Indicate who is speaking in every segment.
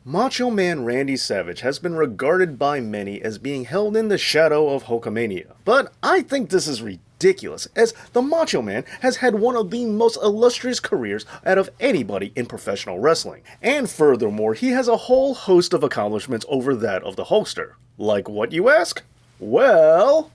Speaker 1: Macho Man Randy Savage has been regarded by many as being held in the shadow of Hulkamania. But I think this is ridiculous, as the Macho Man has had one of the most illustrious careers out of anybody in professional wrestling. And furthermore, he has a whole host of accomplishments over that of the Hulkster. Like what, you ask? Well...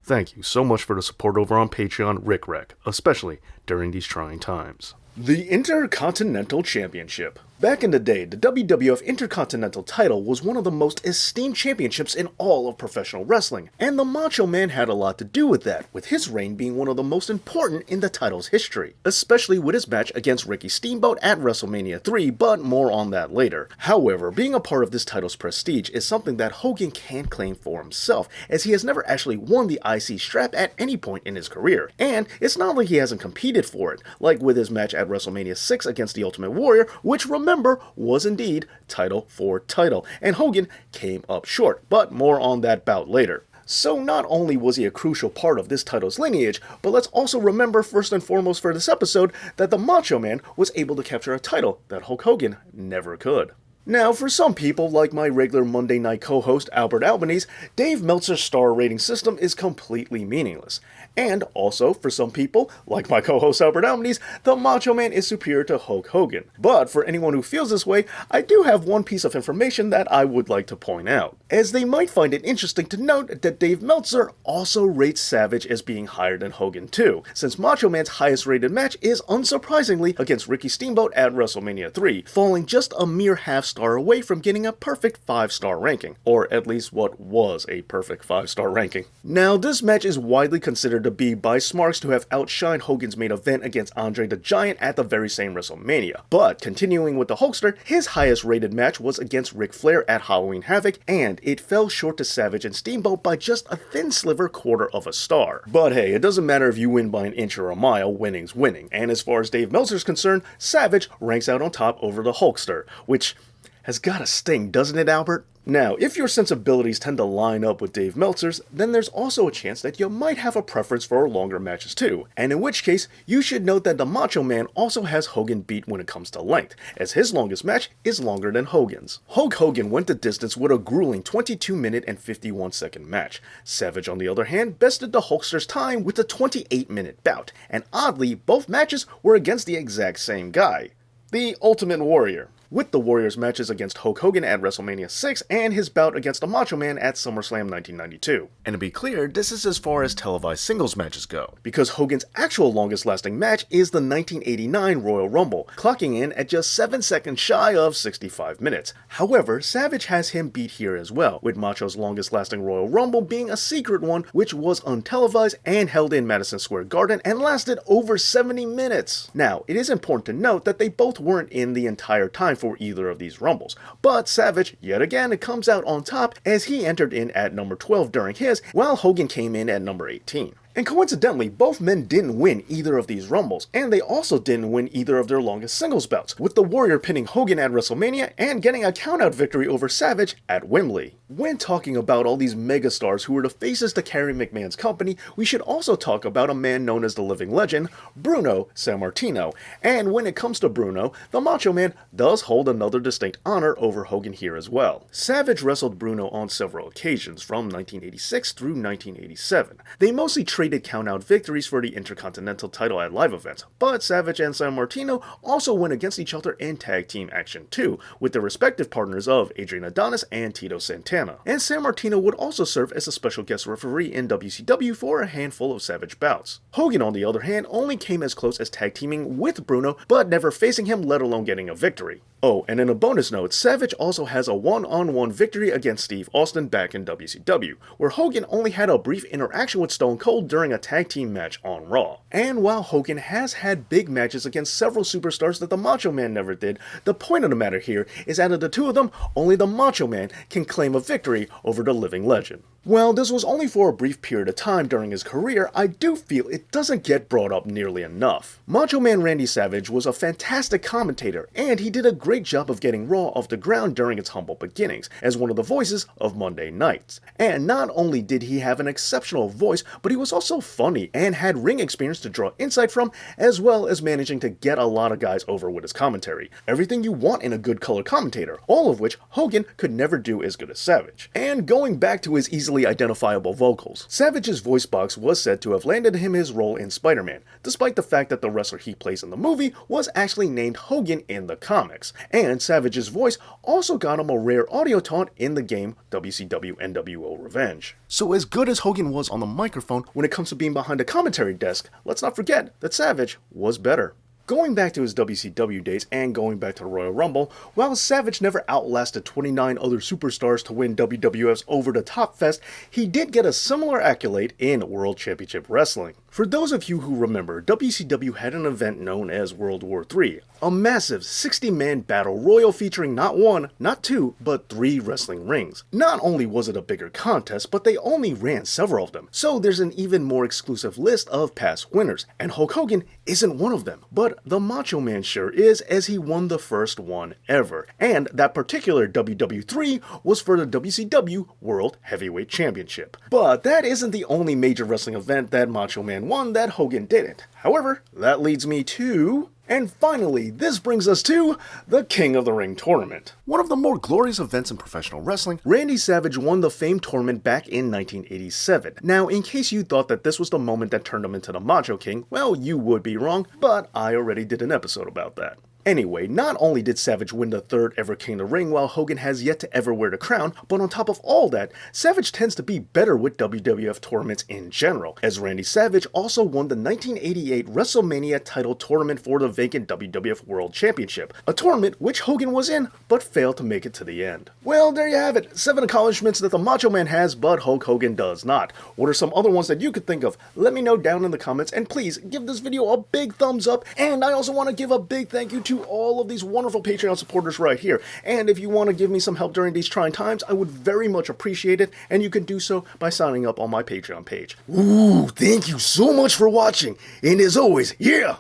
Speaker 1: Thank you so much for the support over on Patreon, RICKRACK, especially during these trying times. The Intercontinental Championship. Back in the day, the WWF Intercontinental title was one of the most esteemed championships in all of professional wrestling, and the Macho Man had a lot to do with that, with his reign being one of the most important in the title's history, especially with his match against Ricky Steamboat at WrestleMania 3, but more on that later. However, being a part of this title's prestige is something that Hogan can't claim for himself, as he has never actually won the IC strap at any point in his career, and it's not like he hasn't competed for it, like with his match at WrestleMania 6 against the Ultimate Warrior, which remember, was indeed title for title, and Hogan came up short, but more on that bout later. So not only was he a crucial part of this title's lineage, but let's also remember first and foremost for this episode that the Macho Man was able to capture a title that Hulk Hogan never could. Now, for some people, like my regular Monday night co-host Albert Albanese, Dave Meltzer's star rating system is completely meaningless. And also, for some people, like my co-host Albert Albanese, the Macho Man is superior to Hulk Hogan. But for anyone who feels this way, I do have one piece of information that I would like to point out, as they might find it interesting to note that Dave Meltzer also rates Savage as being higher than Hogan too, since Macho Man's highest rated match is unsurprisingly against Ricky Steamboat at WrestleMania 3, falling just a mere half-star away from getting a perfect 5-star ranking, or at least what was a perfect 5-star ranking. Now, this match is widely considered to be by Smarks to have outshined Hogan's main event against Andre the Giant at the very same WrestleMania. But continuing with the Hulkster, his highest rated match was against Ric Flair at Halloween Havoc, and it fell short to Savage and Steamboat by just a thin sliver quarter of a star. But hey, it doesn't matter if you win by an inch or a mile, winning's winning. And as far as Dave Meltzer's concerned, Savage ranks out on top over the Hulkster, which has gotta sting, doesn't it, Albert? Now, if your sensibilities tend to line up with Dave Meltzer's, then there's also a chance that you might have a preference for longer matches too, and in which case, you should note that the Macho Man also has Hogan beat when it comes to length, as his longest match is longer than Hogan's. Hulk Hogan went the distance with a grueling 22-minute and 51-second match. Savage, on the other hand, bested the Hulkster's time with a 28-minute bout, and oddly, both matches were against the exact same guy, the Ultimate Warrior, with the Warrior's matches against Hulk Hogan at WrestleMania 6 and his bout against the Macho Man at SummerSlam 1992. And to be clear, this is as far as televised singles matches go, because Hogan's actual longest lasting match is the 1989 Royal Rumble, clocking in at just 7 seconds shy of 65 minutes. However, Savage has him beat here as well, with Macho's longest lasting Royal Rumble being a secret one which was untelevised and held in Madison Square Garden and lasted over 70 minutes. Now, it is important to note that they both weren't in the entire time for either of these Rumbles, but Savage, yet again, comes out on top as he entered in at number 12 during his, while Hogan came in at number 18. And coincidentally, both men didn't win either of these Rumbles, and they also didn't win either of their longest singles bouts, with the Warrior pinning Hogan at WrestleMania and getting a countout victory over Savage at Wembley. When talking about all these megastars who were the faces to carry McMahon's company, we should also talk about a man known as the living legend, Bruno Sammartino. And when it comes to Bruno, the Macho Man does hold another distinct honor over Hogan here as well. Savage wrestled Bruno on several occasions, from 1986 through 1987. They mostly traded countout victories for the Intercontinental title at live events, but Savage and Sammartino also went against each other in tag team action too, with their respective partners of Adrian Adonis and Tito Santana. And Sammartino would also serve as a special guest referee in WCW for a handful of Savage bouts. Hogan, on the other hand, only came as close as tag teaming with Bruno, but never facing him, let alone getting a victory. Oh, and in a bonus note, Savage also has a one-on-one victory against Steve Austin back in WCW, where Hogan only had a brief interaction with Stone Cold during a tag team match on Raw. And while Hogan has had big matches against several superstars that the Macho Man never did, the point of the matter here is out of the two of them, only the Macho Man can claim a victory over the living legend. While this was only for a brief period of time during his career, I do feel it doesn't get brought up nearly enough. Macho Man Randy Savage was a fantastic commentator, and he did a great job of getting Raw off the ground during its humble beginnings, as one of the voices of Monday nights. And not only did he have an exceptional voice, but he was also funny and had ring experience to draw insight from, as well as managing to get a lot of guys over with his commentary. Everything you want in a good color commentator, all of which Hogan could never do as good as Savage. And going back to his easily identifiable vocals, Savage's voice box was said to have landed him his role in Spider-Man, despite the fact that the wrestler he plays in the movie was actually named Hogan in the comics. And Savage's voice also got him a rare audio taunt in the game WCW NWO Revenge. So as good as Hogan was on the microphone, when it comes to being behind a commentary desk, let's not forget that Savage was better. Going back to his WCW days and going back to the Royal Rumble, while Savage never outlasted 29 other superstars to win WWF's Over the Top Fest, he did get a similar accolade in World Championship Wrestling. For those of you who remember, WCW had an event known as World War III, a massive 60-man battle royal featuring not one, not two, but 3 wrestling rings. Not only was it a bigger contest, but they only ran several of them, so there's an even more exclusive list of past winners, and Hulk Hogan isn't one of them, but the Macho Man sure is, as he won the first one ever, and that particular WW3 was for the WCW World Heavyweight Championship. But that isn't the only major wrestling event that Macho Man won that Hogan didn't. However, that leads me to... And finally, this brings us to the King of the Ring tournament. One of the more glorious events in professional wrestling, Randy Savage won the famed tournament back in 1987. Now, in case you thought that this was the moment that turned him into the Macho King, well, you would be wrong, but I already did an episode about that. Anyway, not only did Savage win the 3rd ever King of the Ring while Hogan has yet to ever wear the crown, but on top of all that, Savage tends to be better with WWF tournaments in general, as Randy Savage also won the 1988 WrestleMania title tournament for the vacant WWF World Championship, a tournament which Hogan was in, but failed to make it to the end. Well, there you have it, 7 accomplishments that the Macho Man has, but Hulk Hogan does not. What are some other ones that you could think of? Let me know down in the comments, and please give this video a big thumbs up, and I also want to give a big thank you to all of these wonderful Patreon supporters right here. And if you want to give me some help during these trying times, I would very much appreciate it, and you can do so by signing up on my Patreon page. Ooh, thank you so much for watching, and as always, yeah,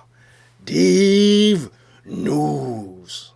Speaker 1: Dave knows.